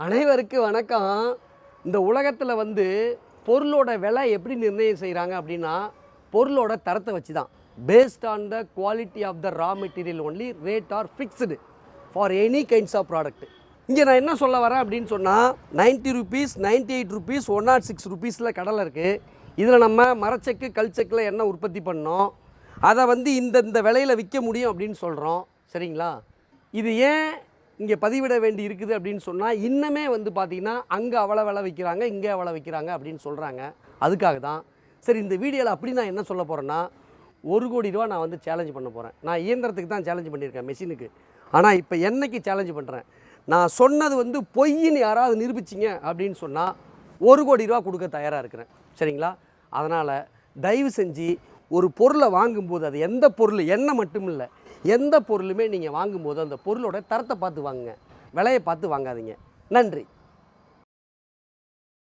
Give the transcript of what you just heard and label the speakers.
Speaker 1: அனைவருக்கு வணக்கம். இந்த உலகத்தில் பொருளோட விலை எப்படி நிர்ணயம் செய்கிறாங்க அப்படின்னா, பொருளோட தரத்தை வச்சு தான். Based on the quality of the raw material only rate are fixed for any kinds of product. இங்கே நான் என்ன சொல்ல வரேன் அப்படின்னு சொன்னால், 90 ரூபீஸ், 98 ரூபீஸ், 106 ரூபீஸில் கடலை இருக்குது. இதில் நம்ம மரச்செக்கு கல்ச்செக்கில் என்ன உற்பத்தி பண்ணோம், அதை இந்த விலையில் விற்க முடியும் அப்படின்னு சொல்கிறோம். சரிங்களா? இது ஏன் இங்கே பதிவிட வேண்டி இருக்குது அப்படின்னு சொன்னால், இன்னமே பார்த்திங்கன்னா அங்கே அவ்வளோ விலை விற்கிறாங்க, இங்கே அவ்வளோ விற்கிறாங்க அப்படின்னு சொல்கிறாங்க. அதுக்காக தான் சரி இந்த வீடியோவில் அப்படி நான் என்ன சொல்ல போகிறேன்னா, 1 கோடி ரூபா நான் சேலஞ்ச் பண்ண போகிறேன். நான் இயந்திரத்துக்கு தான் சேலஞ்ச் பண்ணியிருக்கேன், மெஷினுக்கு. ஆனால் இப்போ என்னைக்கு சேலஞ்ச் பண்ணுறேன், நான் சொன்னது பொய்ன்னு யாராவது நிரூபிச்சிங்க அப்படின்னு சொன்னால் 1 கோடி ரூபா கொடுக்க தயாராக இருக்கிறேன். சரிங்களா? அதனால் தயவு செஞ்சு ஒரு பொருளை வாங்கும்போது, அது எந்த பொருள், எண்ணெய் மட்டும் இல்லை, எந்த பொருளுமே நீங்கள் வாங்கும்போது அந்த பொருளோட தரத்தை பார்த்து வாங்குங்க, விலையை பார்த்து வாங்காதீங்க. நன்றி.